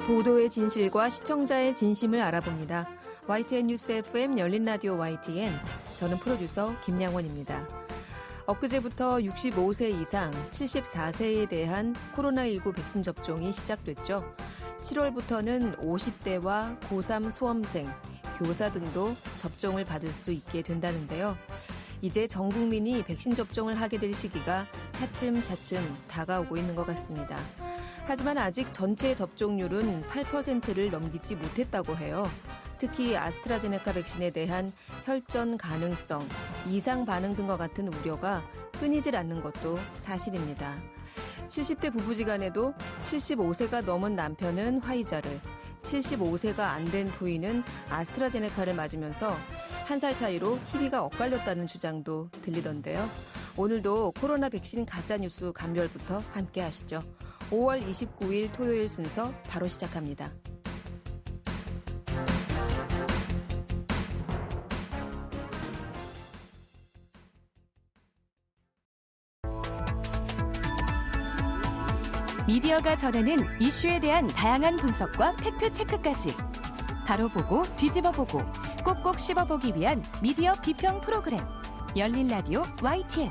보도의 진실과 시청자의 진심을 알아봅니다. YTN 뉴스 FM 열린 라디오 YTN, 저는 프로듀서 김양원입니다. 엊그제부터 65세 이상 74세에 대한 코로나19 백신 접종이 시작됐죠. 7월부터는 50대와 고3 수험생, 교사 등도 접종을 받을 수 있게 된다는데요. 이제 전 국민이 백신 접종을 하게 될 시기가 차츰차츰 다가오고 있는 것 같습니다. 하지만 아직 전체 접종률은 8%를 넘기지 못했다고 해요. 특히 아스트라제네카 백신에 대한 혈전 가능성, 이상 반응 등과 같은 우려가 끊이질 않는 것도 사실입니다. 70대 부부지간에도 75세가 넘은 남편은 화이자를, 75세가 안 된 부인은 아스트라제네카를 맞으면서 1살 차이로 희비가 엇갈렸다는 주장도 들리던데요. 오늘도 코로나 백신 가짜뉴스 감별부터 함께 하시죠. 5월 29일 토요일 순서 바로 시작합니다. 미디어가 전하는 이슈에 대한 다양한 분석과 팩트체크까지 바로 보고 뒤집어 보고 꼭꼭 씹어보기 위한 미디어 비평 프로그램 열린 라디오 YTN.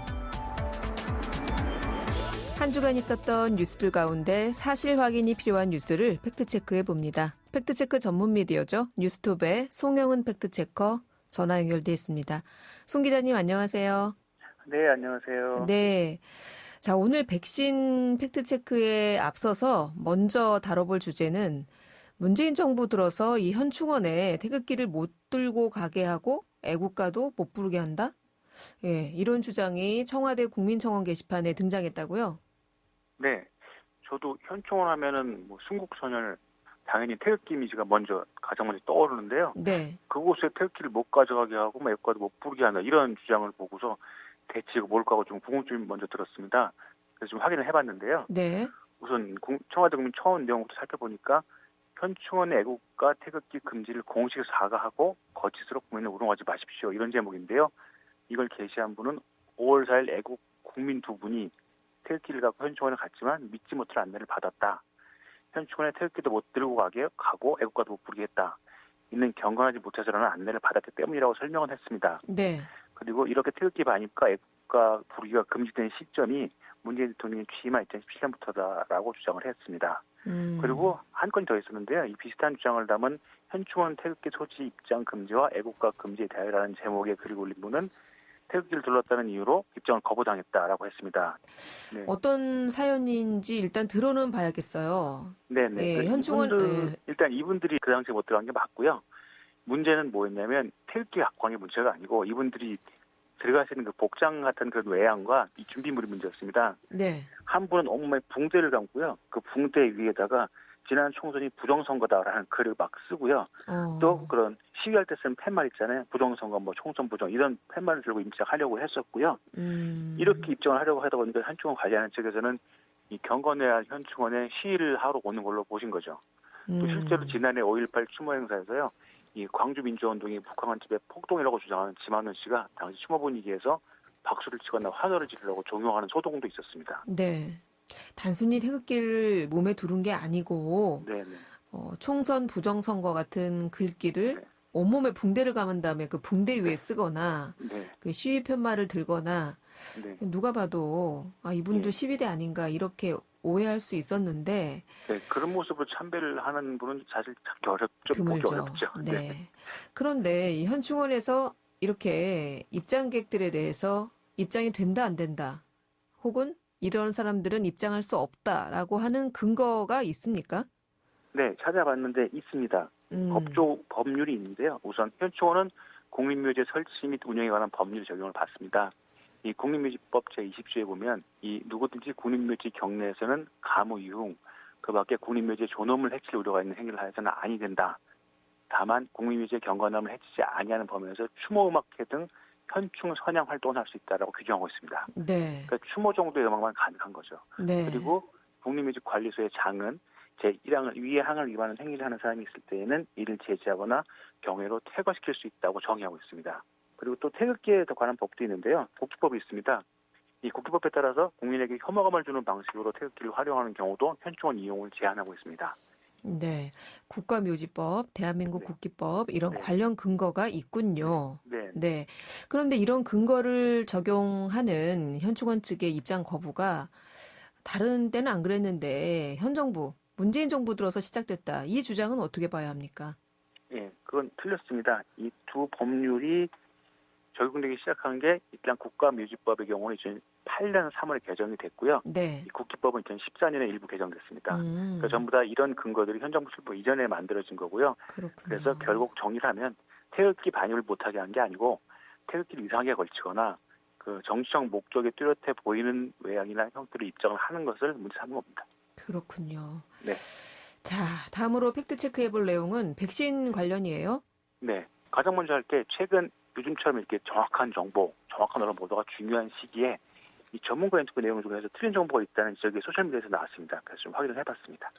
한 주간 있었던 뉴스들 가운데 사실 확인이 필요한 뉴스를 팩트체크해 봅니다. 팩트체크 전문 미디어죠. 뉴스톱의 송영은 팩트체커 전화 연결돼 있습니다. 송 기자님 안녕하세요. 네, 안녕하세요. 네. 자, 오늘 백신 팩트체크에 앞서서 먼저 다뤄볼 주제는 문재인 정부 들어서 이 현충원에 태극기를 못 들고 가게 하고 애국가도 못 부르게 한다? 예, 이런 주장이 청와대 국민청원 게시판에 등장했다고요? 네, 저도 현충원 하면은 뭐 순국선열 당연히 태극기 이미지가 가장 먼저 떠오르는데요. 네. 그곳에 태극기를 못 가져가게 하고 애국가도 못 부르게 한다 이런 주장을 보고서 대체 이거 뭘까 하고 좀 궁금증이 먼저 들었습니다. 그래서 좀 확인을 해봤는데요. 네. 우선 청와대 국민청원 내용부터 살펴보니까 현충원의 애국가 태극기 금지를 공식 사과하고 거짓으로 국민을 우롱하지 마십시오. 이런 제목인데요. 이걸 게시한 분은 5월 4일 애국 국민 두 분이 태극기를 갖고 현충원에 갔지만 믿지 못할 안내를 받았다. 현충원에 태극기도 못 들고 가고 애국가도 못 부르게 했다. 이는 경건하지 못해서라는 안내를 받았기 때문이라고 설명을 했습니다. 네. 그리고 이렇게 태극기 반입과 애국가 부르기가 금지된 시점이 문재인 대통령이 취임한 2017년부터다라고 주장을 했습니다. 그리고 한 건이 더 있었는데요. 이 비슷한 주장을 담은 현충원 태극기 소지 입장 금지와 애국가 금지에 대하여라는 제목의 글을 올린 분은 태극기를 둘렀다는 이유로 입장을 거부당했다라고 했습니다. 네. 어떤 사연인지 일단 들어는 봐야겠어요. 네네. 예, 현충원 일단 이분들이 그 당시에 못 들어간 게 맞고요. 문제는 뭐였냐면 태극기 갖고 간 게 문제가 아니고 이분들이 들어가시는 그 복장 같은 그런 외양과 이 준비물이 문제였습니다. 네. 한 분은 온몸에 붕대를 감고요. 그 붕대 위에다가 지난 총선이 부정선거다라는 글을 막 쓰고요. 또 그런 시위할 때 쓰는 팻말 있잖아요. 부정선거, 총선 부정 이런 팻말을 들고 입장하려고 했었고요. 이렇게 입장을 하려고 하다 보니까 현충원 관리하는 측에서는 이 경건해야 현충원에 시위를 하러 오는 걸로 보신 거죠. 또 실제로 지난해 5.18 추모 행사에서요. 이 광주민주화운동이 북한한 집에 폭동이라고 주장하는 지만원 씨가 당시 추모 분위기에서 박수를 치거나 환호를 지르려고 종용하는 소동도 있었습니다. 네. 단순히 태극기를 몸에 두른 게 아니고 네네. 총선 부정선거 같은 글귀를 네. 온몸에 붕대를 감은 다음에 그 붕대 위에 쓰거나 네. 그 시위 편말을 들거나 네. 누가 봐도 이분도 네. 시위대 아닌가 이렇게 오해할 수 있었는데 네, 그런 모습으로 참배를 하는 분은 사실 보기 드물죠. 어렵죠. 네. 그런데 이 현충원에서 이렇게 입장객들에 대해서 입장이 된다 안 된다 혹은 이런 사람들은 입장할 수 없다라고 하는 근거가 있습니까? 네, 찾아봤는데 있습니다. 법률이 있는데요. 우선 현충원은 국립묘지 설치 및 운영에 관한 법률 적용을 받습니다. 이 국립묘지법 제20조에 보면 이 누구든지 국립묘지 경내에서는 가무, 유흥, 그 밖에 국립묘지의 존엄을 해칠 우려가 있는 행위를 하여서는 아니 된다. 다만 국립묘지의 경건함을 해치지 아니하는 범위에서 추모음악회 등 현충 선양 활동을 할 수 있다라고 규정하고 있습니다. 네. 그러니까 추모 정도의 음악만 가능한 거죠. 네. 그리고 국립묘지 관리소의 장은 제1항을 위의 항을 위반하는 행위를 하는 사람이 있을 때에는 이를 제지하거나 경외로 퇴거시킬 수 있다고 정의하고 있습니다. 그리고 또 태극기에 관한 법도 있는데요. 국기법이 있습니다. 이 국기법에 따라서 국민에게 혐오감을 주는 방식으로 태극기를 활용하는 경우도 현충원 이용을 제한하고 있습니다. 네. 국가묘지법, 대한민국 네. 국기법 이런 네. 관련 근거가 있군요. 네. 네. 그런데 이런 근거를 적용하는 현충원 측의 입장 거부가 다른 때는 안 그랬는데 현 정부, 문재인 정부 들어서 시작됐다. 이 주장은 어떻게 봐야 합니까? 예, 그건 틀렸습니다. 이 두 법률이 적용되기 시작한 게 일단 국가묘지법의 경우는 2008년 3월에 개정이 됐고요. 네. 이 국기법은 2014년에 일부 개정됐습니다. 그러니까 전부 다 이런 근거들이 현 정부 출범 이전에 만들어진 거고요. 그렇군요. 그래서 결국 정리를 하면 태극기 반입을 못하게 한 게 아니고 태극기를 이상하게 걸치거나 그 정치적 목적에 뚜렷해 보이는 외양이나 형태로 입장을 하는 것을 문제 삼은 겁니다. 그렇군요. 네. 자, 다음으로 팩트 체크해 볼 내용은 백신 관련이에요. 네. 가장 먼저 할 게 최근 요즘처럼 이렇게 정확한 정보, 정확한 언론 보도가 중요한 시기에 이 전문가 인터뷰 내용 중에서 틀린 정보가 있다는 지적이 소셜미디어에서 나왔습니다. 그래서 좀 확인을 해봤습니다.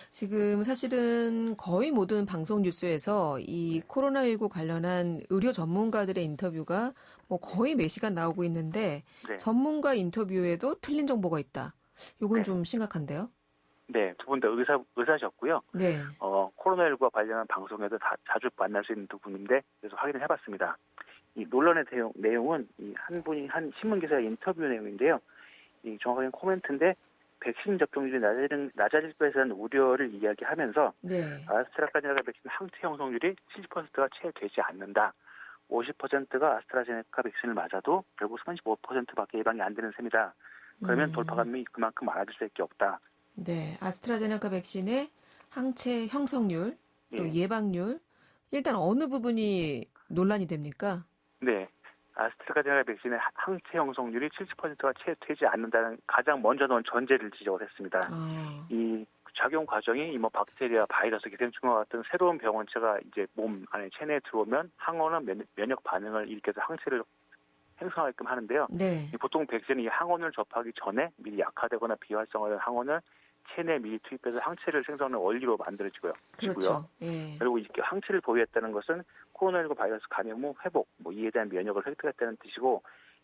지금 사실은 거의 모든 방송 뉴스에서 이 코로나19 관련한 의료 전문가들의 인터뷰가 뭐 거의 매 시간 나오고 있는데 네. 전문가 인터뷰에도 틀린 정보가 있다. 이건 네. 좀 심각한데요? 네, 두 분 다 의사셨고요. 네. 코로나19와 관련한 방송에도 자주 만날 수 있는 두 분인데 그래서 확인을 해봤습니다. 이 논란의 내용은 이 한 분이 한 신문 기사의 인터뷰 내용인데요. 이 정확하게 코멘트인데 백신 접종률이 낮아질 것에 대한 우려를 이야기하면서 네. 아스트라제네카 백신 항체 형성률이 70%가 채 되지 않는다. 50%가 아스트라제네카 백신을 맞아도 결국 35%밖에 예방이 안 되는 셈이다. 그러면 돌파감이 그만큼 많아질 수밖에 없다. 네. 아스트라제네카 백신의 항체 형성률, 또 예방률, 일단 어느 부분이 논란이 됩니까? 네. 아스트라제네카 백신의 항체 형성률이 70%가 채 되지 않는다는 가장 먼저 넣은 전제를 지적을 했습니다. 이 작용 과정이 뭐 박테리아, 바이러스, 기생충과 같은 새로운 병원체가 이제 몸 안에 체내에 들어오면 항원은 면역 반응을 일으켜서 항체를 생성하게끔 하는데요. 네. 보통 백신이 항원을 접하기 전에 미리 약화되거나 비활성화된 항원을 체내에 미리 투입해서 항체를 생성하는 원리로 만들어지고요. 그렇죠. 예. 그리고 이렇게 항체를 보유했다는 것은 코로나19 바이러스 감염 후 회복, 이에 대한 면역을 획득했다는 뜻이고,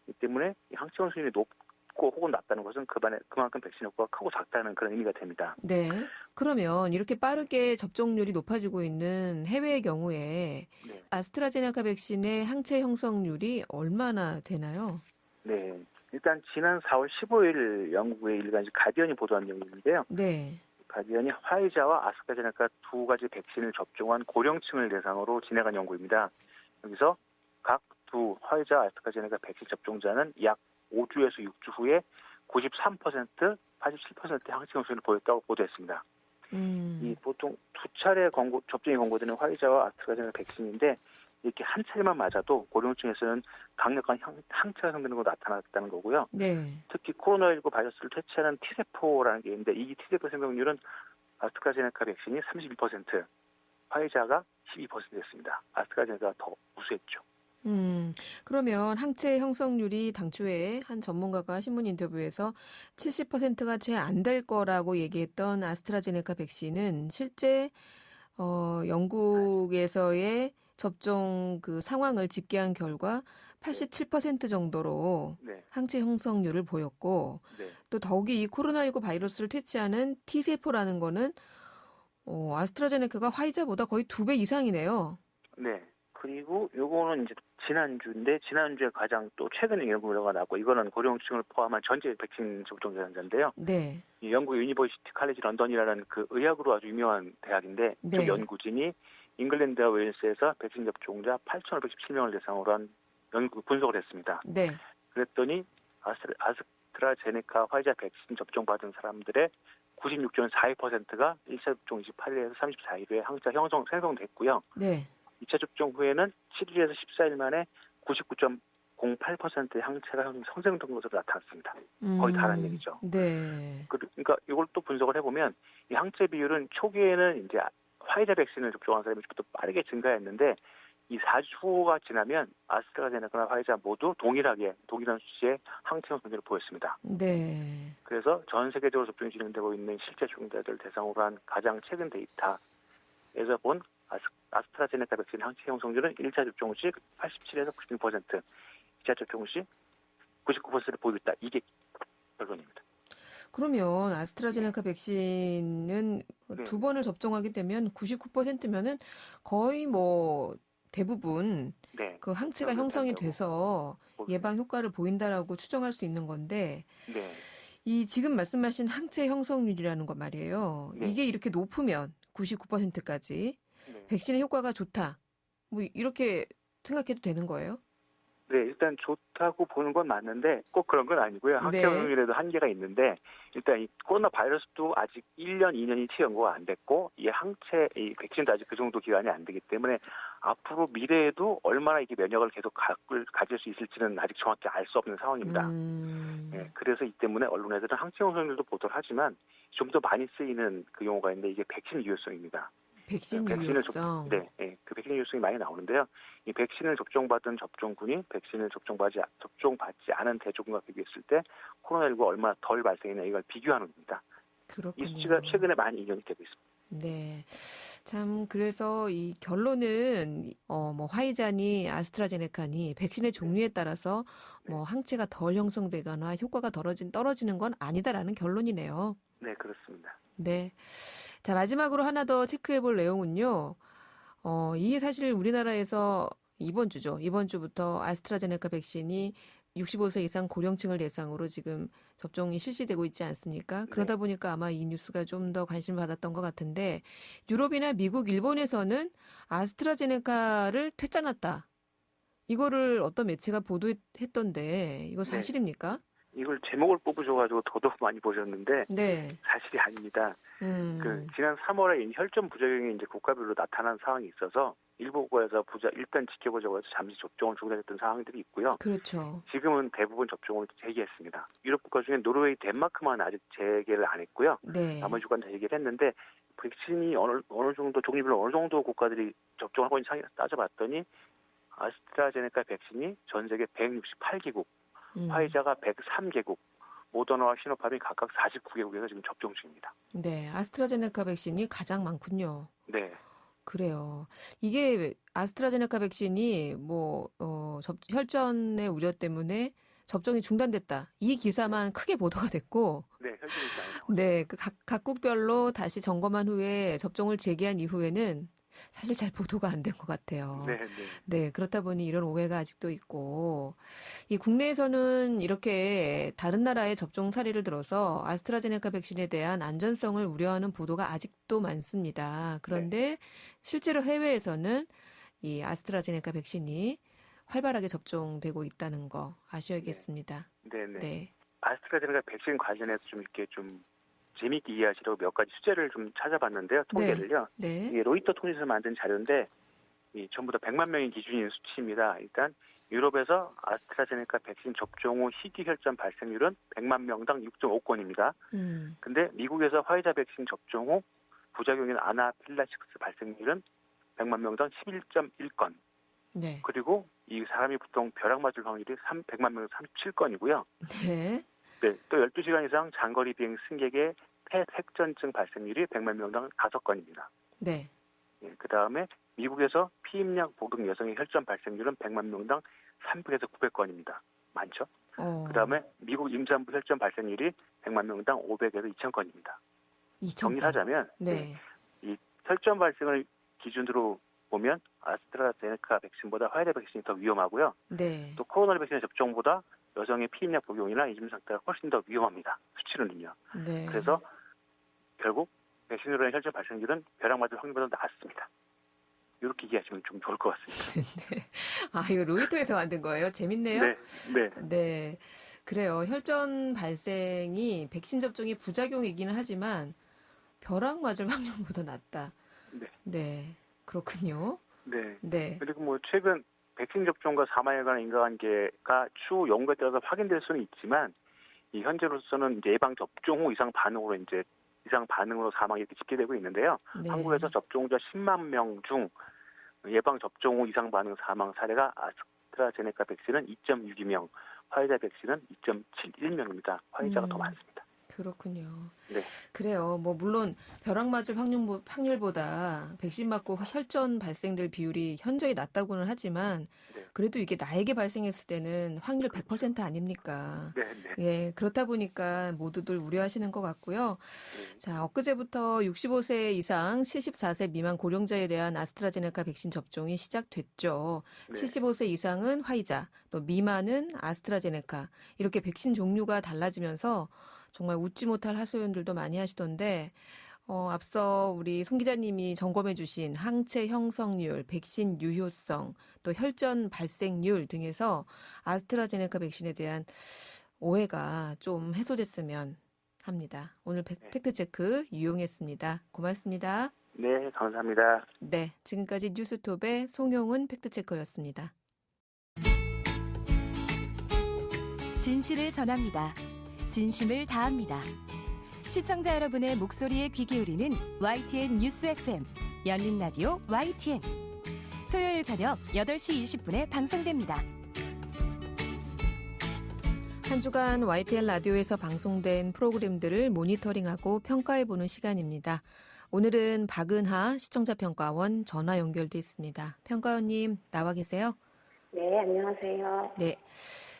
이 때문에 이 항체 형성률이 높고 혹은 낮다는 것은 그만큼 백신 효과가 크고 작다는 그런 의미가 됩니다. 네. 그러면 이렇게 빠르게 접종률이 높아지고 있는 해외의 경우에 네. 아스트라제네카 백신의 항체 형성률이 얼마나 되나요? 네. 일단 지난 4월 15일 영국의 일간 가디언이 보도한 내용인데요. 네. 가디언이 화이자와 아스트라제네카 두 가지 백신을 접종한 고령층을 대상으로 진행한 연구입니다. 여기서 각 두 화이자, 아스트라제네카 백신 접종자는 약 5주에서 6주 후에 93%, 87%의 항체 형성을 보였다고 보도했습니다. 이 보통 두 차례 접종이 권고되는 화이자와 아스트라제네카 백신인데 이렇게 한 차례만 맞아도 고령층에서는 강력한 항체가 생기는 거 나타났다는 거고요. 네. 특히 코로나19 바이러스를 퇴치하는 T세포라는 게 있는데 이 T세포 생성률은 아스트라제네카 백신이 31%, 화이자가 12%였습니다. 아스트라제네카가 더 우수했죠. 그러면 항체 형성률이 당초에 한 전문가가 신문 인터뷰에서 70%가 채 안 될 거라고 얘기했던 아스트라제네카 백신은 실제 영국에서의 접종 그 상황을 집계한 결과 87% 정도로 네. 항체 형성률을 보였고 네. 또 더욱이 이 코로나19 바이러스를 퇴치하는 T세포라는 거는 아스트라제네카가 화이자보다 거의 2배 이상이네요. 네. 그리고 요거는 이제 지난주에 가장 또 최근에 연구 결과가 나왔고 이거는 고령층을 포함한 전체 백신 접종 대상자인데요. 네. 이 영국 유니버시티 칼리지 런던이라는 그 의학으로 아주 유명한 대학인데 네. 그 연구진이 잉글랜드와 웨일스에서 백신 접종자 8,517명을 대상으로 한 연구 분석을 했습니다. 네. 그랬더니 아스트라제네카 화이자 백신 접종받은 사람들의 96.42%가 1차 접종 28일에서 34일 후에 항체 생성됐고요. 네. 2차 접종 후에는 7일에서 14일 만에 99.08%의 항체가 형성된 것으로 나타났습니다. 거의 다른 얘기죠. 네. 그러니까 이걸 또 분석을 해보면 이 항체 비율은 초기에는 이제 화이자 백신을 접종한 사람이 좀 더 빠르게 증가했는데 이 4주 후가 지나면 아스트라제네카나 화이자 모두 동일한 수치의 항체 형성률을 보였습니다. 네. 그래서 전 세계적으로 접종이 진행되고 있는 실제 접종자들 대상으로 한 가장 최근 데이터에서 본 아스트라제네카 백신 항체 형성률은 1차 접종 시 87에서 96%, 2차 접종 시 99%를 보이고 있다. 이게 결론입니다. 그러면 아스트라제네카 백신은 네. 두 번을 접종하게 되면 99%면은 거의 뭐 대부분 네. 그 항체가 그런 형성이 된다고 돼서 보고 예방 효과를 보인다라고 추정할 수 있는 건데 네. 이 지금 말씀하신 항체 형성률이라는 것 말이에요. 네. 이게 이렇게 높으면 99%까지 네. 백신의 효과가 좋다. 뭐 이렇게 생각해도 되는 거예요? 네, 일단 좋다고 보는 건 맞는데 꼭 그런 건 아니고요. 네. 학교용이라도 한계가 있는데 일단 이 코로나 바이러스도 아직 1년, 2년이 채 연구가 안 됐고 이 이 백신도 아직 그 정도 기간이 안 되기 때문에 앞으로 미래에도 얼마나 이게 면역을 계속 가질 수 있을지는 아직 정확히 알 수 없는 상황입니다. 네, 그래서 이 때문에 언론에서는 항체 형성률도 보도를 하지만 좀 더 많이 쓰이는 그 용어가 있는데 이게 백신 유효성입니다. 백신 백신을 유효성. 그 백신 유효성이 많이 나오는데요. 이 백신을 접종받은 접종군이 백신을 접종받지 않은 대조군과 비교했을 때 코로나19가 얼마나 덜 발생했냐 이걸 비교하는 겁니다. 그렇군요. 이 수치가 최근에 많이 이견이 되고 있습니다. 네. 참, 그래서 이 결론은, 뭐, 화이자니 아스트라제네카니 백신의 종류에 따라서 뭐, 항체가 덜 형성되거나 효과가 떨어지는 건 아니다라는 결론이네요. 네, 그렇습니다. 네. 자, 마지막으로 하나 더 체크해 볼 내용은요. 이게 사실 우리나라에서 이번 주죠. 이번 주부터 아스트라제네카 백신이 65세 이상 고령층을 대상으로 지금 접종이 실시되고 있지 않습니까? 그러다 보니까 아마 이 뉴스가 좀 더 관심을 받았던 것 같은데 유럽이나 미국, 일본에서는 아스트라제네카를 퇴짜놨다. 이거를 어떤 매체가 보도했던데 이거 사실입니까? 이걸 제목을 뽑으셔가지고 더더욱 많이 보셨는데 네. 사실이 아닙니다. 지난 3월에 혈전 부작용이 이제 국가별로 나타난 상황이 있어서 일부 국가에서 일단 지켜보자고 해서 잠시 접종을 중단했던 상황들이 있고요. 그렇죠. 지금은 대부분 접종을 재개했습니다. 유럽 국가 중에 노르웨이, 덴마크만 아직 재개를 안 했고요. 네. 나머지 국가는 다 재개를 했는데 백신이 어느 정도 종류별로 어느 정도 국가들이 접종하고 있는 상황을 따져봤더니 아스트라제네카 백신이 전 세계 168개국, 화이자가 103개국, 모더나와 시노팜이 각각 49개국에서 지금 접종 중입니다. 네, 아스트라제네카 백신이 가장 많군요. 네. 그래요. 이게 아스트라제네카 백신이 혈전의 우려 때문에 접종이 중단됐다. 이 기사만 크게 보도가 됐고. 네, 혈전이 많이 나와요. 네, 각국별로 다시 점검한 후에 접종을 재개한 이후에는 사실 잘 보도가 안 된 것 같아요. 네, 그렇다 보니 이런 오해가 아직도 있고, 이 국내에서는 이렇게 다른 나라의 접종 사례를 들어서 아스트라제네카 백신에 대한 안전성을 우려하는 보도가 아직도 많습니다. 그런데 실제로 해외에서는 이 아스트라제네카 백신이 활발하게 접종되고 있다는 거 아셔야겠습니다. 네. 아스트라제네카 백신 관련해서 좀 재미있게 이해하시려고 몇 가지 수제를 좀 찾아봤는데요. 통계를요. 이게 로이터 통신에서 만든 자료인데 전부 다 100만 명이 기준인 수치입니다. 일단 유럽에서 아스트라제네카 백신 접종 후 희귀 혈전 발생률은 100만 명당 6.5건입니다. 근데 미국에서 화이자 백신 접종 후 부작용인 아나필라식스 발생률은 100만 명당 11.1건. 네. 그리고 이 사람이 보통 벼락 맞을 확률이 100만 명 37건이고요. 네. 또 12시간 이상 장거리 비행 승객의 폐색전증 발생률이 100만 명당 5건입니다. 네. 그다음에 미국에서 피임약 복용 여성의 혈전 발생률은 100만 명당 300에서 900건입니다. 많죠? 그다음에 미국 임산부 혈전 발생률이 100만 명당 500에서 2000건입니다. 정리를 하자면 이 혈전 발생을 기준으로 보면 아스트라제네카 백신보다 화이자 백신이 더 위험하고요. 또 코로나 백신의 접종보다 여성의 피임약 복용이나 이중 상태가 훨씬 더 위험합니다. 수치로는요. 그래서 결국 백신으로 인한 혈전 발생률은 벼락 맞을 확률보다 낮습니다. 이렇게 이해하시면 좀 좋을 것 같습니다. 이거 로이터에서 만든 거예요? 재밌네요. 네. 그래요. 혈전 발생이 백신 접종의 부작용이기는 하지만 벼락 맞을 확률보다 낮다. 네. 그렇군요. 네. 그리고 최근 백신 접종과 사망에 관한 인과관계가 추후 연구에 따라서 확인될 수는 있지만 이 현재로서는 이제 예방 접종 후 이상 반응으로 사망이 이렇게 집계되고 있는데요. 한국에서 접종자 10만 명 중 예방 접종 후 이상 반응 사망 사례가 아스트라제네카 백신은 2.62명, 화이자 백신은 2.71명입니다. 화이자가 더 많습니다. 그렇군요. 네. 그래요. 뭐 물론 벼락 맞을 확률보다 백신 맞고 혈전 발생될 비율이 현저히 낮다고는 하지만 네. 그래도 이게 나에게 발생했을 때는 확률 그렇죠. 100% 아닙니까? 네, 네. 예, 그렇다 보니까 모두들 우려하시는 것 같고요. 네. 자, 엊그제부터 65세 이상 74세 미만 고령자에 대한 아스트라제네카 백신 접종이 시작됐죠. 네. 75세 이상은 화이자, 또 미만은 아스트라제네카. 이렇게 백신 종류가 달라지면서 정말 웃지 못할 하소연들도 많이 하시던데, 앞서 우리 송 기자님이 점검해 주신 항체 형성률, 백신 유효성, 또 혈전 발생률 등에서 아스트라제네카 백신에 대한 오해가 좀 해소됐으면 합니다. 오늘 팩트체크 유용했습니다. 고맙습니다. 네, 감사합니다. 네, 지금까지 뉴스톱의 송용은 팩트체커였습니다. 진실을 전합니다. 진심을 다합니다. 시청자 여러분의 목소리에 귀 기울이는 YTN 뉴스 FM 열린 라디오 YTN 토요일 저녁 8시 20분에 방송됩니다. 한 주간 YTN 라디오에서 방송된 프로그램들을 모니터링하고 평가해보는 시간입니다. 오늘은 박은하 시청자평가원 전화 연결돼 있습니다. 평가원님 나와 계세요? 네, 안녕하세요. 네.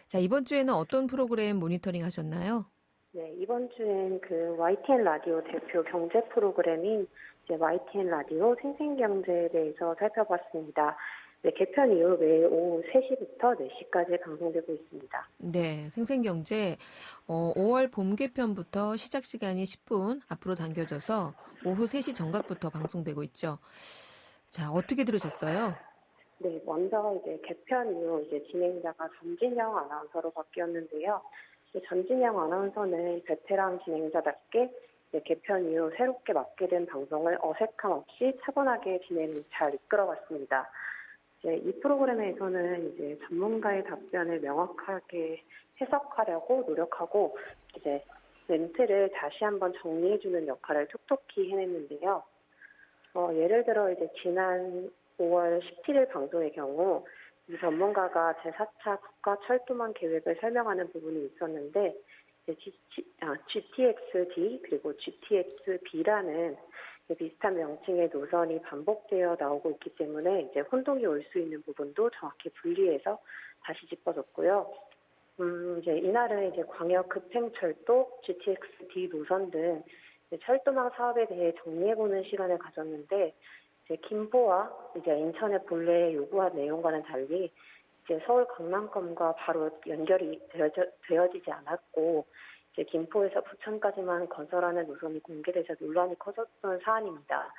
자, 이번 주에는 어떤 프로그램 모니터링 하셨나요? 네, 이번 주엔 그 YTN 라디오 대표 경제 프로그램인 이제 YTN 라디오 생생경제에 대해서 살펴봤습니다. 네, 개편 이후 매일 오후 3시부터 4시까지 방송되고 있습니다. 네, 생생경제 5월 봄 개편부터 시작 시간이 10분 앞으로 당겨져서 오후 3시 정각부터 방송되고 있죠. 자, 어떻게 들으셨어요? 네, 먼저 이제 개편 이후 이제 진행자가 전진영 아나운서로 바뀌었는데요. 전진영 아나운서는 베테랑 진행자답게 이제 개편 이후 새롭게 맡게 된 방송을 어색함 없이 차분하게 진행을 잘 이끌어갔습니다. 이제 이 프로그램에서는 이제 전문가의 답변을 명확하게 해석하려고 노력하고 이제 멘트를 다시 한번 정리해주는 역할을 톡톡히 해냈는데요. 예를 들어 이제 지난 5월 17일 방송의 경우 이 전문가가 제4차 국가철도망 계획을 설명하는 부분이 있었는데 GTX-D 그리고 GTX-B라는 비슷한 명칭의 노선이 반복되어 나오고 있기 때문에 이제 혼동이 올 수 있는 부분도 정확히 분리해서 다시 짚어줬고요. 이제 이날은 이제 광역 급행철도, GTX-D 노선 등 철도망 사업에 대해 정리해보는 시간을 가졌는데 이제 김포와 이제 인천의 본래에 요구한 내용과는 달리 이제 서울 강남권과 바로 연결이 되어지지 않았고 이제 김포에서 부천까지만 건설하는 노선이 공개되자 논란이 커졌던 사안입니다.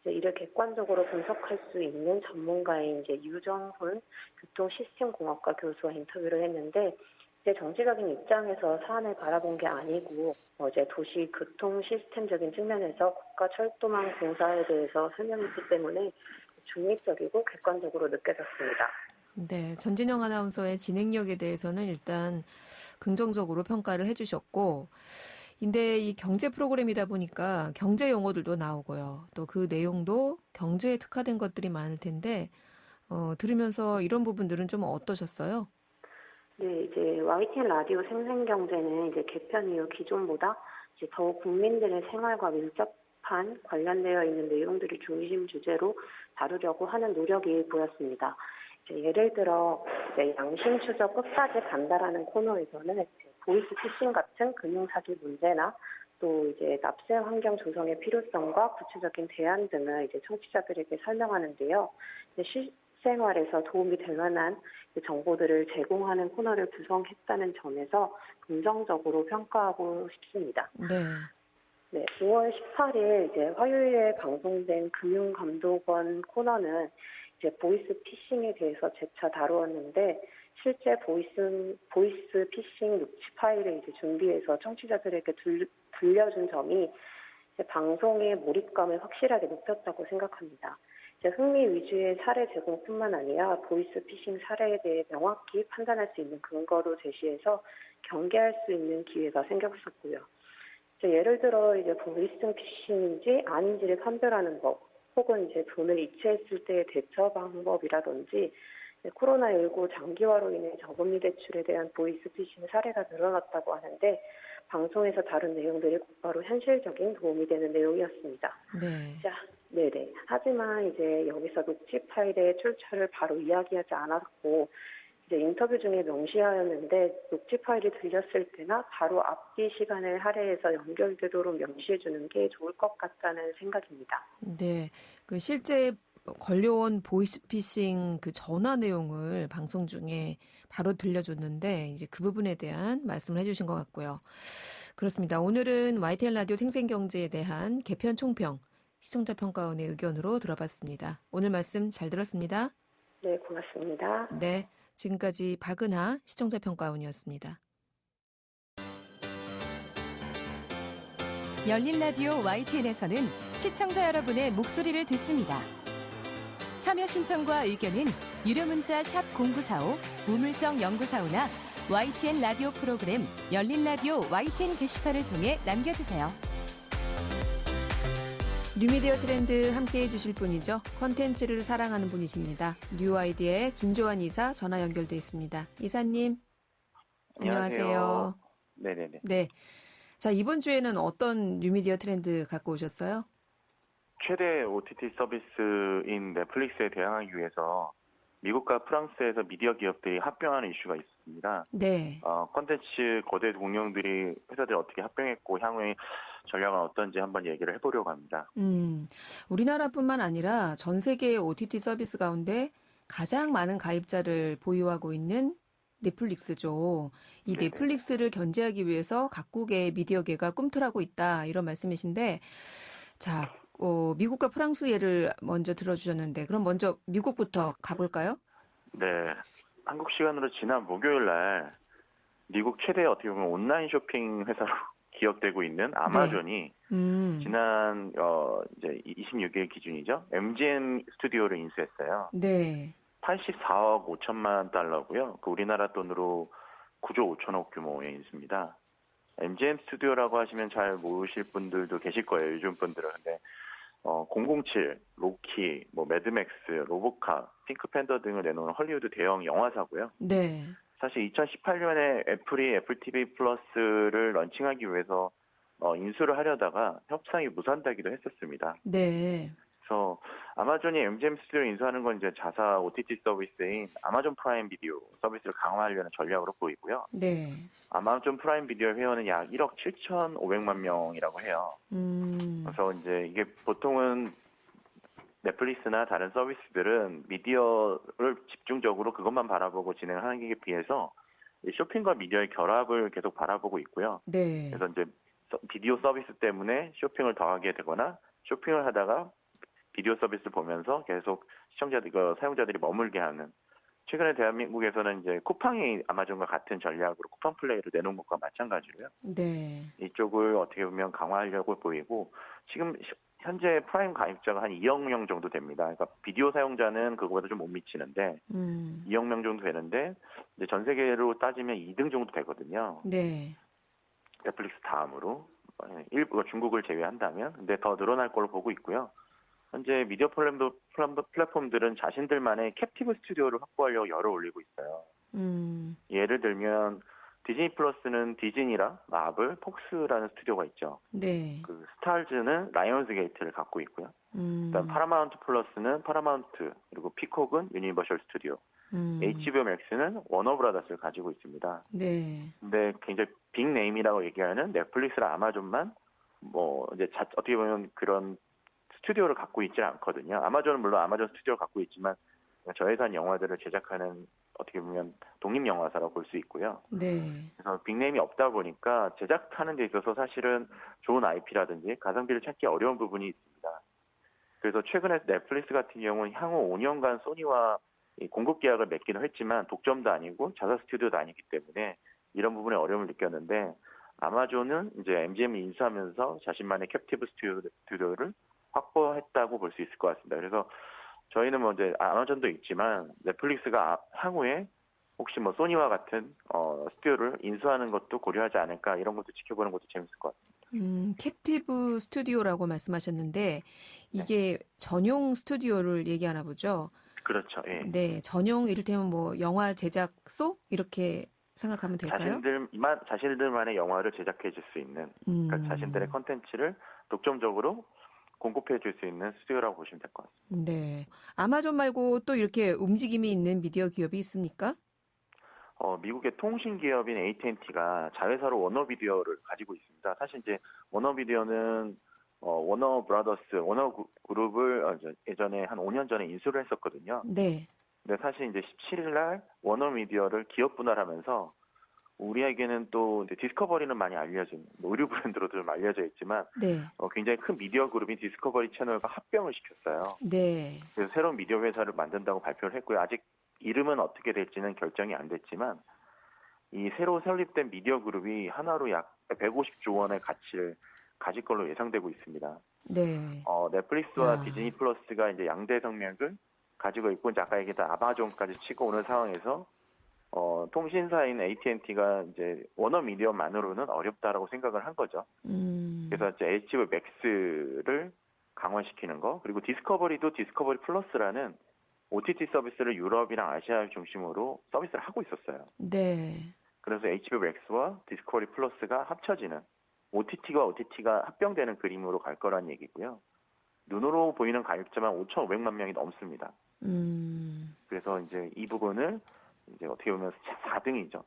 이제 이를 객관적으로 분석할 수 있는 전문가인 이제 유정훈 교통시스템공학과 교수와 인터뷰를 했는데 이제 정치적인 입장에서 사안을 바라본 게 아니고 이제 도시 교통 시스템적인 측면에서 국가철도망 공사에 대해서 설명했기 때문에 중립적이고 객관적으로 느껴졌습니다. 네, 전진영 아나운서의 진행력에 대해서는 일단 긍정적으로 평가를 해주셨고, 근데 이 경제 프로그램이다 보니까 경제 용어들도 나오고요. 또 그 내용도 경제에 특화된 것들이 많을 텐데, 들으면서 이런 부분들은 좀 어떠셨어요? 네, 이제 YTN 라디오 생생경제는 이제 개편 이후 기존보다 이제 더욱 국민들의 생활과 밀접한 관련되어 있는 내용들을 중심 주제로 다루려고 하는 노력이 보였습니다. 예를 들어 이제 양심 추적 끝까지 간다라는 코너에서는 보이스 피싱 같은 금융 사기 문제나 또 이제 납세 환경 조성의 필요성과 구체적인 대안 등을 이제 청취자들에게 설명하는데요. 실생활에서 도움이 될 만한 정보들을 제공하는 코너를 구성했다는 점에서 긍정적으로 평가하고 싶습니다. 네. 네, 5월 18일 이제 화요일에 방송된 금융감독원 코너는 이제 보이스 피싱에 대해서 재차 다루었는데 실제 보이스 피싱 녹취 파일을 이제 준비해서 청취자들에게 들려준 점이 이제 방송의 몰입감을 확실하게 높였다고 생각합니다. 이제 흥미 위주의 사례 제공뿐만 아니라 보이스 피싱 사례에 대해 명확히 판단할 수 있는 근거도 제시해서 경계할 수 있는 기회가 생겼었고요. 예를 들어 이제 보이스 피싱인지 아닌지를 판별하는 법, 혹은 이제 돈을 이체했을 때의 대처 방법이라든지 코로나19 장기화로 인해 저금리 대출에 대한 보이스피싱 사례가 늘어났다고 하는데 방송에서 다룬 내용들이 곧바로 현실적인 도움이 되는 내용이었습니다. 네. 자, 네네. 하지만 이제 여기서 녹취 파일의 출처를 바로 이야기하지 않았고 이제 인터뷰 중에 명시하였는데 녹취 파일이 들렸을 때나 바로 앞뒤 시간을 할애해서 연결되도록 명시해 주는 게 좋을 것 같다는 생각입니다. 네. 그 실제 걸려온 보이스피싱 그 전화 내용을 방송 중에 바로 들려줬는데 이제 그 부분에 대한 말씀을 해주신 것 같고요. 그렇습니다. 오늘은 YTN 라디오 생생경제에 대한 개편 총평 시청자 평가원의 의견으로 들어봤습니다. 오늘 말씀 잘 들었습니다. 네, 고맙습니다. 네. 지금까지 박은하 시청자 평가원이었습니다. 열린 라디오 YTN에서는 시청자 여러분의 목소리를 듣습니다. 참여 신청과 의견은 유료 문자 샵 0945, 우물정 0945나 YTN 라디오 프로그램 열린 라디오 YTN 게시판을 통해 남겨주세요. 뉴미디어 트렌드 함께해 주실 분이죠. 콘텐츠를 사랑하는 분이십니다. 뉴아이디의 김조한 이사 전화 연결돼 있습니다. 이사님, 안녕하세요. 네네네. 네. 자, 이번 주에는 어떤 뉴미디어 트렌드 갖고 오셨어요? 최대 OTT 서비스인 넷플릭스에 대항하기 위해서 미국과 프랑스에서 미디어 기업들이 합병하는 이슈가 있습니다. 네. 콘텐츠 거대 공룡들이 회사들이 어떻게 합병했고 향후의 전략은 어떤지 한번 얘기를 해보려고 합니다. 우리나라뿐만 아니라 전 세계의 OTT 서비스 가운데 가장 많은 가입자를 보유하고 있는 넷플릭스죠. 이 네네. 넷플릭스를 견제하기 위해서 각국의 미디어계가 꿈틀하고 있다 이런 말씀이신데 자, 미국과 프랑스 예를 먼저 들어주셨는데 그럼 먼저 미국부터 가볼까요? 네, 한국 시간으로 지난 목요일 날 미국 최대 어떻게 보면 온라인 쇼핑 회사로 기억되고 있는 아마존이 지난 이제 26일 기준이죠. MGM 스튜디오를 인수했어요. 네. 84억 5천만 달러고요. 그 우리나라 돈으로 9조 5천억 규모의 인수입니다. MGM 스튜디오라고 하시면 잘 모르실 분들도 계실 거예요. 요즘 분들은. 근데 007, 로키, 매드맥스, 로보캅, 핑크팬더 등을 내놓은 헐리우드 대형 영화사고요. 네. 사실 2018년에 애플이 애플 TV 플러스를 런칭하기 위해서 인수를 하려다가 협상이 무산되기도 했었습니다. 네. 그래서 아마존이 MGM 스튜디오를 인수하는 건 이제 자사 OTT 서비스인 아마존 프라임 비디오 서비스를 강화하려는 전략으로 보이고요. 네. 아마존 프라임 비디오 회원은 약 1억 7,500만 명이라고 해요. 그래서 이제 이게 보통은 넷플릭스나 다른 서비스들은 미디어를 집중적으로 그것만 바라보고 진행하는 게 비해서 쇼핑과 미디어의 결합을 계속 바라보고 있고요. 네. 그래서 이제 비디오 서비스 때문에 쇼핑을 더 하게 되거나 쇼핑을 하다가 비디오 서비스를 보면서 계속 사용자들이 머물게 하는. 최근에 대한민국에서는 이제 쿠팡이 아마존과 같은 전략으로 쿠팡 플레이를 내놓은 것과 마찬가지로요. 네. 이쪽을 어떻게 보면 강화하려고 보이고 지금 현재 프라임 가입자가 한 2억 명 정도 됩니다. 그러니까 비디오 사용자는 그거보다 좀 못 미치는데 2억 명 정도 되는데 이제 전 세계로 따지면 2등 정도 되거든요. 네. 넷플릭스 다음으로 일부 중국을 제외한다면 근데 더 늘어날 걸로 보고 있고요. 현재 미디어 플랫폼들은 자신들만의 캡티브 스튜디오를 확보하려고 열을 올리고 있어요. 예를 들면 디즈니 플러스는 디즈니랑 마블, 폭스라는 스튜디오가 있죠. 네. 그 스타즈는 라이온스 게이트를 갖고 있고요. 그다음 파라마운트 플러스는 파라마운트, 그리고 피콕은 유니버셜 스튜디오, HBO 맥스는 워너브라더스를 가지고 있습니다. 네. 근데 굉장히 빅네임이라고 얘기하는 넷플릭스랑 아마존만 이제 어떻게 보면 그런 스튜디오를 갖고 있지 않거든요. 아마존은 물론 아마존 스튜디오를 갖고 있지만 저예산 영화들을 제작하는 어떻게 보면 독립영화사라고 볼 수 있고요. 네. 그래서 빅네임이 없다 보니까 제작하는 데 있어서 사실은 좋은 IP라든지 가성비를 찾기 어려운 부분이 있습니다. 그래서 최근에 넷플릭스 같은 경우는 향후 5년간 소니와 공급 계약을 맺기는 했지만 독점도 아니고 자사 스튜디오도 아니기 때문에 이런 부분에 어려움을 느꼈는데 아마존은 이제 MGM을 인수하면서 자신만의 캡티브 스튜디오를 확보했다고 볼 수 있을 것 같습니다. 그래서 저희는 이제 아마존도 있지만 넷플릭스가 향후에 혹시 소니와 같은 스튜디오를 인수하는 것도 고려하지 않을까 이런 것도 지켜보는 것도 재밌을 것 같습니다. 캡티브 스튜디오라고 말씀하셨는데 이게 전용 스튜디오를 얘기하나 보죠? 그렇죠. 예. 네, 전용 이를테면 뭐 영화 제작소 이렇게 생각하면 될까요? 자신들만의 영화를 제작해 줄 수 있는, 그러니까 자신들의 컨텐츠를 독점적으로 공급해 줄 수 있는 스튜디오라고 보시면 될 것 같습니다. 네. 아마존 말고 또 이렇게 움직임이 있는 미디어 기업이 있습니까? 미국의 통신 기업인 AT&T가 자회사로 워너비디오를 가지고 있습니다. 사실 이제 워너비디오는 워너 브라더스, 워너 그룹을 예전에 한 5년 전에 인수를 했었거든요. 네. 근데 사실 이제 17일 날 워너미디어를 기업 분할하면서 우리에게는 또 이제 디스커버리는 많이 알려진 의류 브랜드로도 좀 알려져 있지만 네. 굉장히 큰 미디어 그룹인 디스커버리 채널과 합병을 시켰어요. 네. 그래서 새로운 미디어 회사를 만든다고 발표를 했고요. 아직 이름은 어떻게 될지는 결정이 안 됐지만 이 새로 설립된 미디어 그룹이 하나로 약 150조 원의 가치를 가질 걸로 예상되고 있습니다. 네. 넷플릭스와 디즈니 플러스가 이제 양대 성맥을 가지고 있고 이제 아까 얘기했던 아마존까지 치고 오는 상황에서 통신사인 AT&T가 이제 워너미디어만으로는 어렵다라고 생각을 한 거죠. 그래서 이제 HBO 맥스를 강화시키는 거, 그리고 디스커버리도 디스커버리 플러스라는 OTT 서비스를 유럽이랑 아시아 중심으로 서비스를 하고 있었어요. 네. 그래서 HBO 맥스와 디스커버리 플러스가 합쳐지는 OTT가 합병되는 그림으로 갈 거란 얘기고요. 눈으로 보이는 가입자만 5,500만 명이 넘습니다. 그래서 이제 이 부분을 이제 어떻게 보면 4등이죠.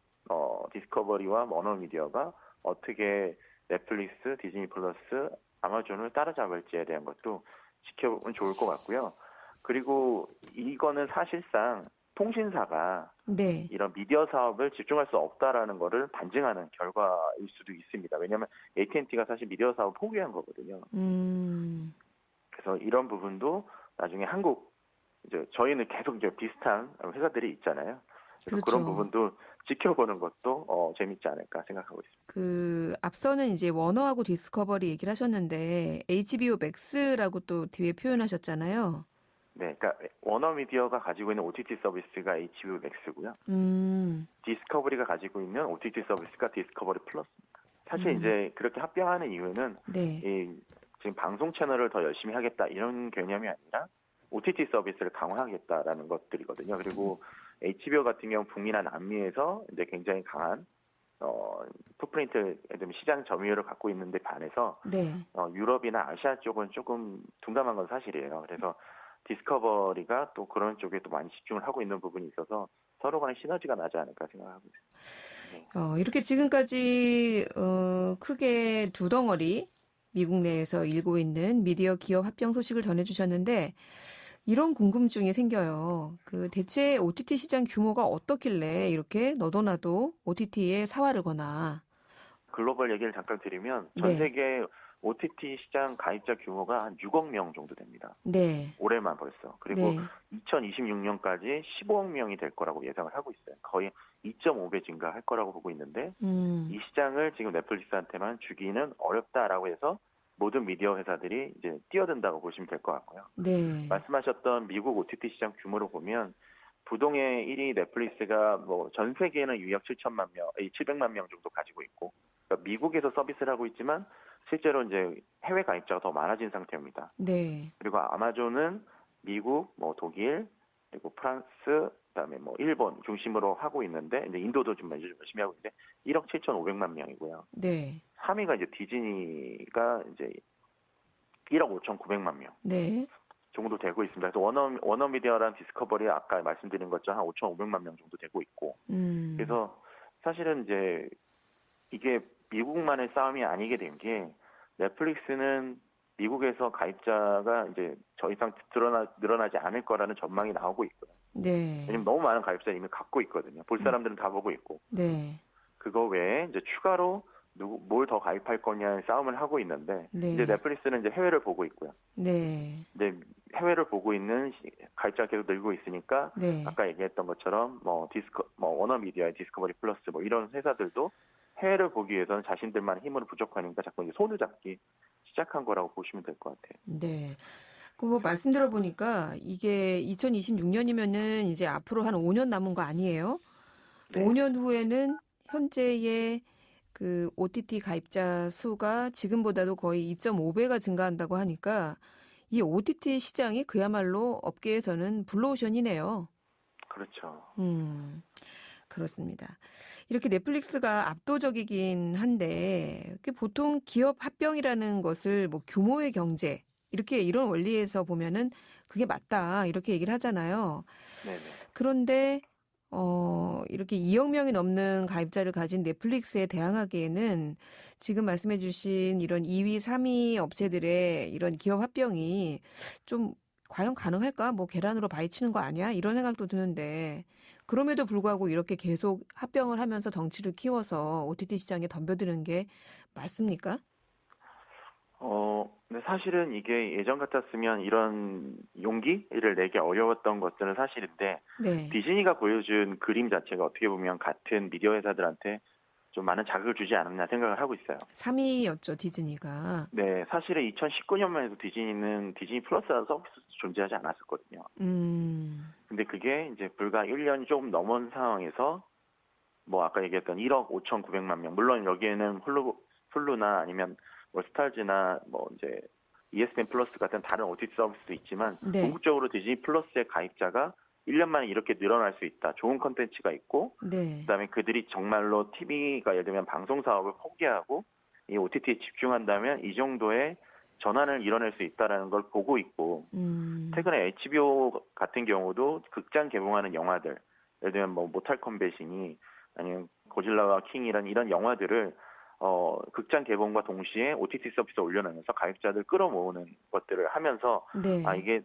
디스커버리와 워너미디어가 어떻게 넷플릭스, 디즈니 플러스, 아마존을 따라잡을지에 대한 것도 지켜보면 좋을 것 같고요. 그리고 이거는 사실상 통신사가 네. 이런 미디어 사업을 집중할 수 없다라는 거를 반증하는 결과일 수도 있습니다. 왜냐하면 AT&T가 사실 미디어 사업을 포기한 거거든요. 그래서 이런 부분도 나중에 이제 저희는 계속 이제 비슷한 회사들이 있잖아요. 그렇죠. 그런 부분도 지켜보는 것도 재밌지 않을까 생각하고 있습니다. 앞서는 이제 워너하고 디스커버리 얘기를 하셨는데 HBO 맥스라고 또 뒤에 표현하셨잖아요. 네, 그러니까 워너미디어가 가지고 있는 OTT 서비스가 HBO 맥스고요. 디스커버리가 가지고 있는 OTT 서비스가 디스커버리 플러스입니다. 사실 이제 그렇게 합병하는 이유는 네. 지금 방송 채널을 더 열심히 하겠다 이런 개념이 아니라 OTT 서비스를 강화하겠다라는 것들이거든요. 그리고 HBO 같은 경우 북미나 남미에서 이제 굉장히 강한 풋프린트 시장 점유율을 갖고 있는데 반해서 네. 유럽이나 아시아 쪽은 조금 둔감한 건 사실이에요. 그래서 디스커버리가 또 그런 쪽에 또 많이 집중을 하고 있는 부분이 있어서 서로 간의 시너지가 나지 않을까 생각하고 있습니다. 네. 이렇게 지금까지 크게 두 덩어리 미국 내에서 일고 있는 미디어 기업 합병 소식을 전해주셨는데 이런 궁금증이 생겨요. 대체 OTT 시장 규모가 어떻길래 이렇게 너도나도 OTT에 사활을 거나. 글로벌 얘기를 잠깐 드리면 전 세계 OTT 시장 가입자 규모가 한 6억 명 정도 됩니다. 네. 올해만 벌써. 그리고 2026년까지 15억 명이 될 거라고 예상을 하고 있어요. 거의 2.5배 증가할 거라고 보고 있는데 이 시장을 지금 넷플릭스한테만 주기는 어렵다라고 해서 모든 미디어 회사들이 이제 뛰어든다고 보시면 될 것 같고요. 네. 말씀하셨던 미국 OTT 시장 규모로 보면 부동의 1위 넷플릭스가 뭐 전 세계에는 유약 700만 명 정도 가지고 있고 그러니까 미국에서 서비스를 하고 있지만 실제로 이제 해외 가입자가 더 많아진 상태입니다. 네. 그리고 아마존은 미국, 독일, 그리고 프랑스, 그다음에 일본 중심으로 하고 있는데 이제 인도도 좀 열심히 하고 있는데 1억 7,500만 명이고요. 네. 3위가 이제 디즈니가 이제 1억 5,900만 명. 네. 정도 되고 있습니다. 그래서 워너미디어랑 디스커버리 아까 말씀드린 것처럼 한 5,500만 명 정도 되고 있고. 그래서 사실은 이제 이게 미국만의 싸움이 아니게 된 게 넷플릭스는 미국에서 가입자가 이제 더 이상 늘어나지 않을 거라는 전망이 나오고 있고요. 네. 왜냐면 너무 많은 가입자를 이미 갖고 있거든요. 볼 사람들은 다 보고 있고. 네. 그거 외에 이제 추가로 뭘 더 가입할 거냐의 싸움을 하고 있는데 이제 넷플릭스는 이제 해외를 보고 있고요. 네. 이제 해외를 보고 있는 가입자가 계속 늘고 있으니까 아까 얘기했던 것처럼 워너미디어의 디스커버리 플러스 이런 회사들도 해외를 보기 위해서는 자신들만 힘으로 부족하니까 자꾸 이제 손을 잡기 시작한 거라고 보시면 될 것 같아요. 네. 말씀 들어보니까 이게 2026년이면은 이제 앞으로 한 5년 남은 거 아니에요? 네. 5년 후에는 현재의 OTT 가입자 수가 지금보다도 거의 2.5배가 증가한다고 하니까 이 OTT 시장이 그야말로 업계에서는 블루오션이네요. 그렇죠. 그렇습니다. 이렇게 넷플릭스가 압도적이긴 한데 보통 기업 합병이라는 것을 뭐 규모의 경제 이렇게 이런 원리에서 보면은 그게 맞다 이렇게 얘기를 하잖아요. 네네. 그런데 이렇게 2억 명이 넘는 가입자를 가진 넷플릭스에 대항하기에는 지금 말씀해 주신 이런 2위, 3위 업체들의 이런 기업 합병이 좀 과연 가능할까? 뭐 계란으로 바위치는 거 아니야? 이런 생각도 드는데 그럼에도 불구하고 이렇게 계속 합병을 하면서 덩치를 키워서 OTT 시장에 덤벼드는 게 맞습니까? 근데 사실은 이게 예전 같았으면 이런 용기를 내기 어려웠던 것들은 사실인데, 네. 디즈니가 보여준 그림 자체가 어떻게 보면 같은 미디어 회사들한테 좀 많은 자극을 주지 않았나 생각을 하고 있어요. 3위였죠, 디즈니가. 네, 사실은 2019년만 해도 디즈니는 디즈니 플러스라는 서비스도 존재하지 않았었거든요. 근데 그게 이제 불과 1년 조금 넘은 상황에서 뭐 아까 얘기했던 1억 5,900만 명, 물론 여기에는 훌루나 아니면 뭐 스타즈나 뭐 이제 ESPN 플러스 같은 다른 OTT 서비스도 있지만, 네. 궁극적으로 디즈니 플러스의 가입자가 1년 만에 이렇게 늘어날 수 있다. 좋은 컨텐츠가 있고, 네. 그다음에 그들이 정말로 TV가 예를 들면 방송 사업을 포기하고 이 OTT에 집중한다면 이 정도의 전환을 이뤄낼 수 있다라는 걸 보고 있고, 최근에 HBO 같은 경우도 극장 개봉하는 영화들, 예를 들면 뭐 모탈 컴뱃이니 아니면 고질라와 킹이란 이런 영화들을 극장 개봉과 동시에 OTT 서비스에 올려놓으면서 가입자들 끌어모으는 것들을 하면서 네. 이게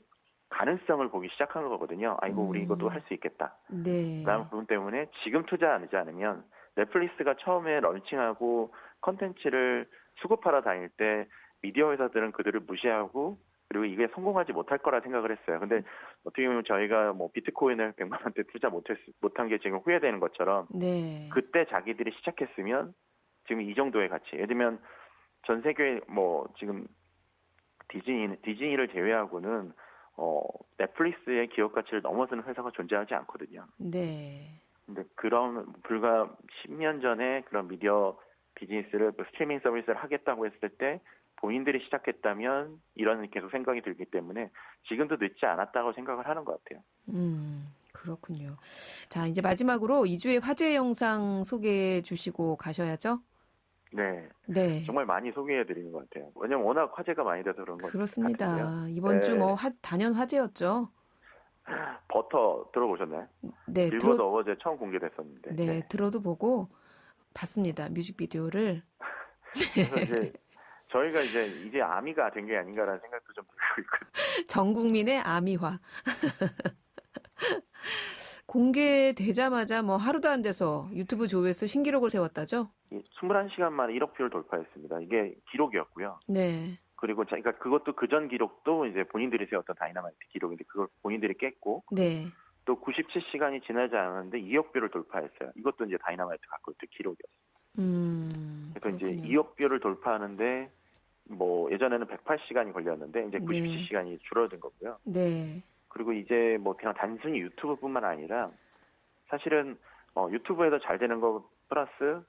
가능성을 보기 시작한 거거든요. 이거 우리 이것도 할 수 있겠다. 네. 라는 부분 때문에 지금 투자하지 않으면 넷플릭스가 처음에 런칭하고 컨텐츠를 수급하러 다닐 때 미디어 회사들은 그들을 무시하고 그리고 이게 성공하지 못할 거라 생각을 했어요. 근데 어떻게 보면 저희가 뭐 비트코인을 100만 원대 투자 못한 게 지금 후회되는 것처럼, 네. 그때 자기들이 시작했으면 지금 이 정도의 가치, 예를 들면 전 세계 뭐 지금 디즈니를 제외하고는 넷플릭스의 기업 가치를 넘어서는 회사가 존재하지 않거든요. 네. 근데 그런 불과 10년 전에 그런 미디어 비즈니스를 스트리밍 서비스를 하겠다고 했을 때 본인들이 시작했다면 이런 계속 생각이 들기 때문에 지금도 늦지 않았다고 생각을 하는 것 같아요. 그렇군요. 자, 이제 마지막으로 2주의 화제 영상 소개해 주시고 가셔야죠. 네. 네. 정말 많이 소개해 드리는 것 같아요. 왜냐면 워낙 화제가 많이 돼서 그런 것 그렇습니다. 같은데요. 이번 주 네. 뭐 단연 화제였죠. 버터 들어보셨나요? 네. 빌보드 어워즈에 처음 공개됐었는데. 네, 들어도 보고 봤습니다. 뮤직비디오를. 그래서 이제 저희가 이제 아미가 된 게 아닌가라는 생각도 좀 들고 있거든요. 전 국민의 아미화. 공개되자마자 뭐 하루도 안 돼서 유튜브 조회수 신기록을 세웠다죠? 21시간 만에 1억 뷰를 돌파했습니다. 이게 기록이었고요. 네. 그리고 그러니까 그것도 그전 기록도 이제 본인들이 세웠던 다이너마이트 기록인데 그걸 본인들이 깼고, 네. 또 97시간이 지나지 않았는데 2억 뷰를 돌파했어요. 이것도 이제 다이너마이트 갖고 있던 기록이었어요. 그래서 그렇군요. 이제 2억 뷰를 돌파하는데 뭐 예전에는 108시간이 걸렸는데 이제 97시간이 줄어든 거고요. 네. 그리고 이제 뭐 그냥 단순히 유튜브뿐만 아니라 사실은 유튜브에서 잘 되는 거 플러스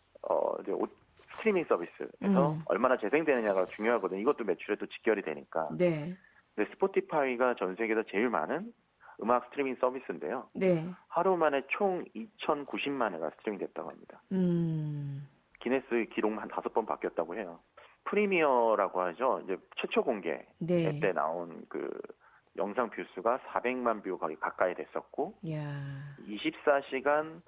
이제 스트리밍 서비스에서 얼마나 재생되느냐가 중요하거든요. 이것도 매출에도 직결이 되니까. 네. 근데 스포티파이가 전 세계에서 제일 많은 음악 스트리밍 서비스인데요. 네. 하루 만에 총 2,090만 회가 스트리밍 됐다고 합니다. 기네스 기록만 한 5번 바뀌었다고 해요. 프리미어라고 하죠. 이제 최초 공개 네. 때 나온 그 영상 뷰수가 400만 뷰 거의 가까이 됐었고, 야. 24시간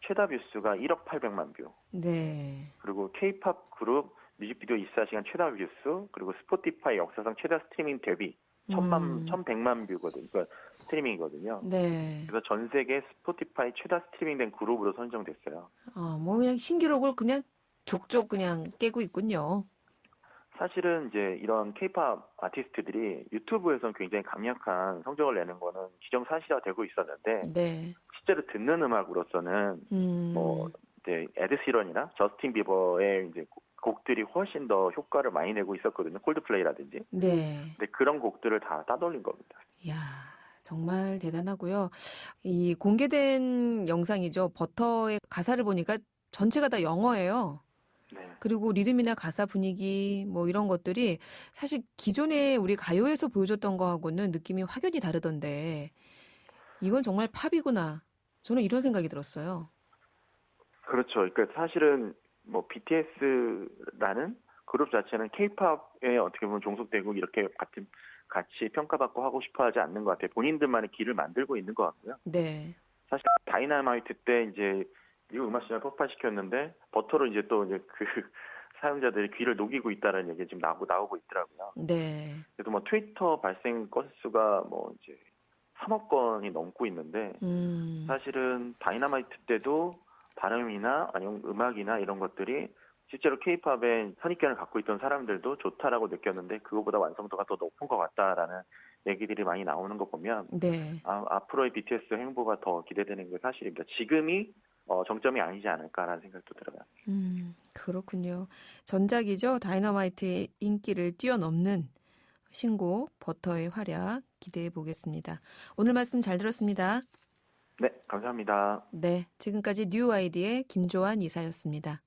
최다 뷰수가 1억 800만 뷰. 네. 그리고 K-팝 그룹 뮤직비디오 24시간 최다 뷰수, 그리고 스포티파이 역사상 최다 스트리밍 데뷔 1,100만 뷰거든요. 그러니까 스트리밍이거든요. 네. 그래서 전 세계 스포티파이 최다 스트리밍된 그룹으로 선정됐어요. 뭐 그냥 신기록을 그냥 족족 그냥 깨고 있군요. 사실은 이제 이런 K-팝 아티스트들이 유튜브에서는 굉장히 강력한 성적을 내는 거는 기정사실화 되고 있었는데, 네. 실제로 듣는 음악으로서는 뭐 이제 에드 시런이나 저스틴 비버의 이제 곡들이 훨씬 더 효과를 많이 내고 있었거든요. 콜드플레이라든지. 네. 근데 그런 곡들을 다 따돌린 겁니다. 이야, 정말 대단하고요. 이 공개된 영상이죠. 버터의 가사를 보니까 전체가 다 영어예요. 네. 그리고 리듬이나 가사 분위기 뭐 이런 것들이 사실 기존에 우리 가요에서 보여줬던 거하고는 느낌이 확연히 다르던데 이건 정말 팝이구나. 저는 이런 생각이 들었어요. 그렇죠. 그러니까 사실은 뭐 BTS라는 그룹 자체는 K-팝에 어떻게 보면 종속되고 이렇게 같이 평가받고 하고 싶어하지 않는 것 같아요. 본인들만의 길을 만들고 있는 것 같고요. 네. 사실 다이너마이트 때 이제 미국 음악 시장을 폭파시켰는데 버터로 이제 또 이제 그 사용자들의 귀를 녹이고 있다는 얘기 지금 나오고 있더라고요. 네. 그래도 뭐 트위터 발생 건수가 뭐 이제 3억 건이 넘고 있는데 사실은 다이너마이트 때도 발음이나 아니면 음악이나 이런 것들이 실제로 K-팝에 선입견을 갖고 있던 사람들도 좋다라고 느꼈는데 그거보다 완성도가 더 높은 것 같다라는 얘기들이 많이 나오는 거 보면 네. 앞으로의 BTS 행보가 더 기대되는 게 사실입니다. 지금이 정점이 아니지 않을까라는 생각도 들어요. 그렇군요. 전작이죠. 다이너마이트의 인기를 뛰어넘는 신곡 버터의 활약 기대해 보겠습니다. 오늘 말씀 잘 들었습니다. 네, 감사합니다. 네, 지금까지 뉴 아이디의 김조한 이사였습니다.